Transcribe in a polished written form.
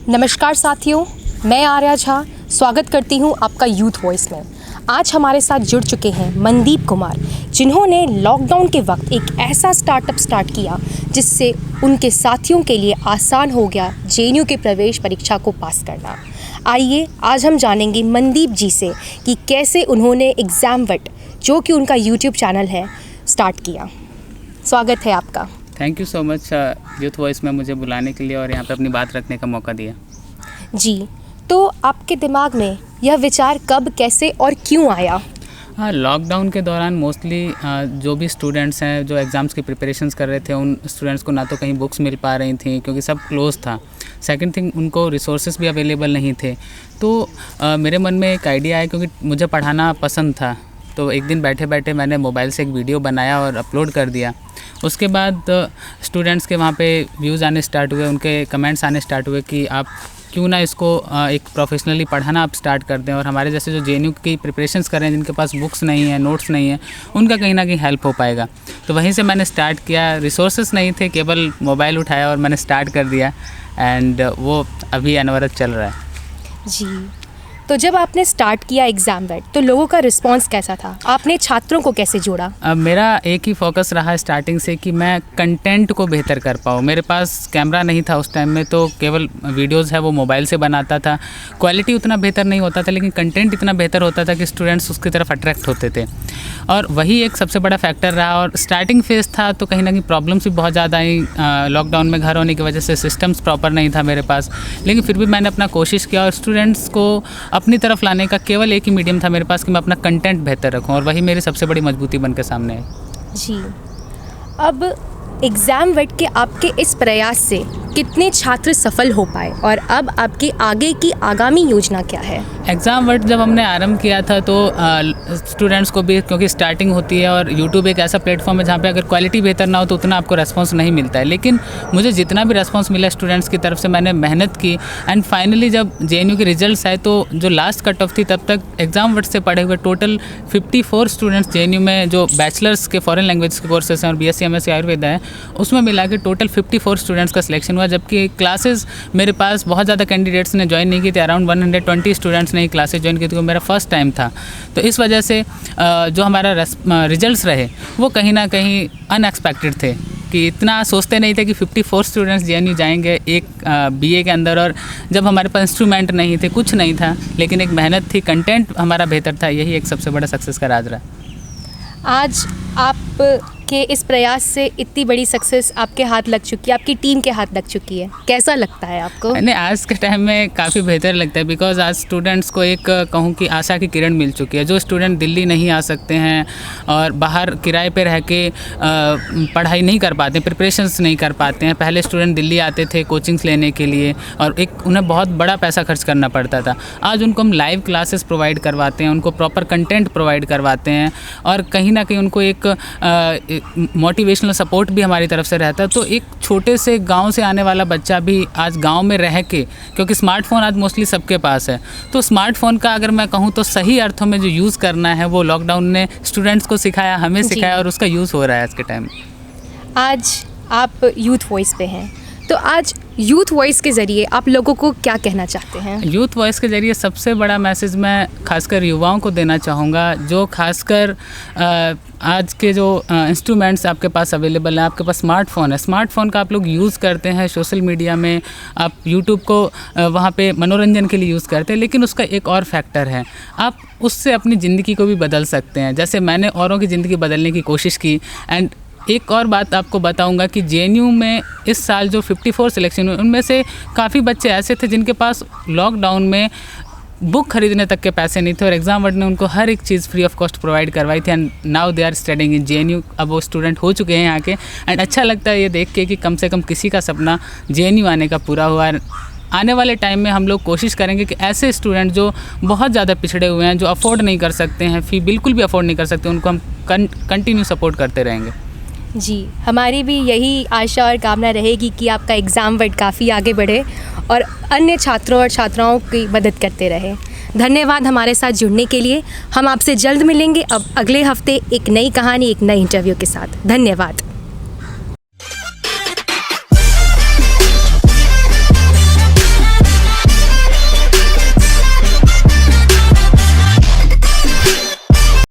नमस्कार साथियों, मैं आर्या झा स्वागत करती हूं आपका यूथ वॉइस में। आज हमारे साथ जुड़ चुके हैं मनदीप कुमार, जिन्होंने लॉकडाउन के वक्त एक ऐसा स्टार्टअप स्टार्ट किया जिससे उनके साथियों के लिए आसान हो गया जेएनयू के प्रवेश परीक्षा को पास करना। आइए आज हम जानेंगे मनदीप जी से कि कैसे उन्होंने एग्ज़ामवट, जो कि उनका यूट्यूब चैनल है, स्टार्ट किया। स्वागत है आपका। Thank you so much youth voice में मुझे बुलाने के लिए और यहाँ पे अपनी बात रखने का मौका दिया। जी, तो आपके दिमाग में यह विचार कब, कैसे और क्यों आया? हाँ, लॉकडाउन के दौरान मोस्टली जो भी स्टूडेंट्स हैं जो एग्ज़ाम्स की प्रिपरेशंस कर रहे थे, उन स्टूडेंट्स को ना तो कहीं बुक्स मिल पा रही थी क्योंकि सब क्लोज था। सेकंड थिंग, उनको रिसोर्सेज भी अवेलेबल नहीं थे। तो मेरे मन में एक आइडिया आया, क्योंकि मुझे पढ़ाना पसंद था। तो एक दिन बैठे बैठे मैंने मोबाइल से एक वीडियो बनाया और अपलोड कर दिया। उसके बाद स्टूडेंट्स के वहाँ पे व्यूज़ आने स्टार्ट हुए, उनके कमेंट्स आने स्टार्ट हुए कि आप क्यों ना इसको एक प्रोफेशनली पढ़ाना आप स्टार्ट कर दें, और हमारे जैसे जो जेएनयू की प्रिपरेशंस कर रहे हैं, जिनके पास बुक्स नहीं है, नोट्स नहीं है, उनका कहीं ना कहीं हेल्प हो पाएगा। तो वहीं से मैंने स्टार्ट किया। रिसोर्सेज नहीं थे, केवल मोबाइल उठाया और मैंने स्टार्ट कर दिया, एंड वो अभी अनवरत चल रहा है। जी, तो जब आपने स्टार्ट किया एग्ज़ामवट, तो लोगों का रिस्पांस कैसा था? आपने छात्रों को कैसे जोड़ा? मेरा एक ही फोकस रहा स्टार्टिंग से कि मैं कंटेंट को बेहतर कर पाऊँ। मेरे पास कैमरा नहीं था उस टाइम में, तो केवल वीडियोज़ है वो मोबाइल से बनाता था। क्वालिटी उतना बेहतर नहीं होता था, लेकिन कंटेंट इतना बेहतर होता था कि स्टूडेंट्स उसकी तरफ अट्रैक्ट होते थे, और वही एक सबसे बड़ा फैक्टर रहा। और स्टार्टिंग फेज़ था तो कहीं ना कहीं प्रॉब्लम्स भी बहुत ज़्यादा आई। लॉकडाउन में घर होने की वजह से सिस्टम्स प्रॉपर नहीं था मेरे पास, लेकिन फिर भी मैंने अपना कोशिश किया और स्टूडेंट्स को अपनी तरफ लाने का केवल एक ही मीडियम था मेरे पास कि मैं अपना कंटेंट बेहतर रखूं, और वही मेरी सबसे बड़ी मजबूती बन के सामने है। जी, अब एग्ज़ामवट के आपके इस प्रयास से कितने छात्र सफल हो पाए, और अब आपकी आगे की आगामी योजना क्या है? एग्ज़ामवट जब हमने आरंभ किया था तो स्टूडेंट्स को भी, क्योंकि स्टार्टिंग होती है और यूट्यूब एक ऐसा प्लेटफॉर्म है जहाँ पे अगर क्वालिटी बेहतर ना हो तो उतना आपको रेस्पॉन्स नहीं मिलता है, लेकिन मुझे जितना भी रेस्पॉन्स मिला स्टूडेंट्स की तरफ से, मैंने मेहनत की, एंड फाइनली जब जेएनयू के रिजल्ट्स आए तो जो लास्ट कट ऑफ थी, तब तक एग्ज़ामवट से पढ़े हुए टोटल 54 स्टूडेंट्स जेएनयू में जो बैचलर्स के फॉरेन लैंग्वेज के कोर्सेस हैं और बीएससी एमएससी आयुर्वेद है, उसमें मिला के टोटल 54 स्टूडेंट्स का सिलेक्शन हुआ। जबकि क्लासेस मेरे पास बहुत ज़्यादा कैंडिडेट्स ने ज्वाइन नहीं की थी, अराउंड 120 स्टूडेंट्स ने क्लासेस ज्वाइन की थी, मेरा फर्स्ट टाइम था। तो इस वजह से जो हमारा रिजल्ट्स रहे वो कहीं ना कहीं अनएक्सपेक्टेड थे, कि इतना सोचते नहीं थे कि 54 स्टूडेंट्स जेएनयू जाएंगे एक बीए के अंदर, और जब हमारे पास इंस्ट्रूमेंट नहीं थे, कुछ नहीं था, लेकिन एक मेहनत थी, कंटेंट हमारा बेहतर था, यही एक सबसे बड़ा सक्सेस का राज रहा। आज आप के इस प्रयास से इतनी बड़ी सक्सेस आपके हाथ लग चुकी है, आपकी टीम के हाथ लग चुकी है, कैसा लगता है आपको? नहीं, आज के टाइम में काफ़ी बेहतर लगता है, बिकॉज आज स्टूडेंट्स को एक कहूँ कि आशा की किरण मिल चुकी है। जो स्टूडेंट दिल्ली नहीं आ सकते हैं और बाहर किराए पे रह के पढ़ाई नहीं कर पाते, प्रिपरेशंस नहीं कर पाते हैं। पहले स्टूडेंट दिल्ली आते थे कोचिंग्स लेने के लिए, और एक उन्हें बहुत बड़ा पैसा खर्च करना पड़ता था। आज उनको हम लाइव क्लासेस प्रोवाइड करवाते हैं, उनको प्रॉपर कंटेंट प्रोवाइड करवाते हैं, और कहीं ना कहीं उनको एक मोटिवेशनल सपोर्ट भी हमारी तरफ से रहता है। तो एक छोटे से गांव से आने वाला बच्चा भी आज गांव में रह के, क्योंकि स्मार्टफोन आज मोस्टली सबके पास है, तो स्मार्टफोन का अगर मैं कहूँ तो सही अर्थों में जो यूज़ करना है वो लॉकडाउन ने स्टूडेंट्स को सिखाया, हमें सिखाया, और उसका यूज़ हो रहा है आज के टाइम। आज आप यूथ वॉइस पे हैं, तो आज यूथ वॉइस के ज़रिए आप लोगों को क्या कहना चाहते हैं? यूथ वॉइस के ज़रिए सबसे बड़ा मैसेज मैं खासकर युवाओं को देना चाहूँगा, जो खासकर आज के जो इंस्ट्रूमेंट्स आपके पास अवेलेबल हैं, आपके पास स्मार्टफ़ोन है, स्मार्टफ़ोन का आप लोग यूज़ करते हैं सोशल मीडिया में, आप यूट्यूब को वहाँ पे मनोरंजन के लिए यूज़ करते हैं, लेकिन उसका एक और फैक्टर है, आप उससे अपनी ज़िंदगी को भी बदल सकते हैं। जैसे मैंने औरों की ज़िंदगी बदलने की कोशिश की। एंड एक और बात आपको बताऊंगा कि जेएनयू में इस साल जो 54 सिलेक्शन हुए, उनमें से काफ़ी बच्चे ऐसे थे जिनके पास लॉकडाउन में बुक खरीदने तक के पैसे नहीं थे, और एग्ज़ामवट ने उनको हर एक चीज़ फ्री ऑफ कॉस्ट प्रोवाइड करवाई थी, and now they are studying in JNU. अब वो स्टूडेंट हो चुके हैं यहाँ के, एंड अच्छा लगता है ये देख के कि कम से कम किसी का सपना जेएनयू आने का पूरा हुआ। आने वाले टाइम में हम लोग कोशिश करेंगे कि ऐसे स्टूडेंट जो बहुत ज़्यादा पिछड़े हुए हैं, जो अफोर्ड नहीं कर सकते हैं, फ़ी बिल्कुल भी अफोर्ड नहीं कर सकते, उनको हम कंटिन्यू सपोर्ट करते रहेंगे। जी, हमारी भी यही आशा और कामना रहेगी कि आपका एग्ज़ामवट काफ़ी आगे बढ़े और अन्य छात्रों और छात्राओं की मदद करते रहे। धन्यवाद हमारे साथ जुड़ने के लिए। हम आपसे जल्द मिलेंगे अब अगले हफ्ते एक नई कहानी, एक नई इंटरव्यू के साथ। धन्यवाद।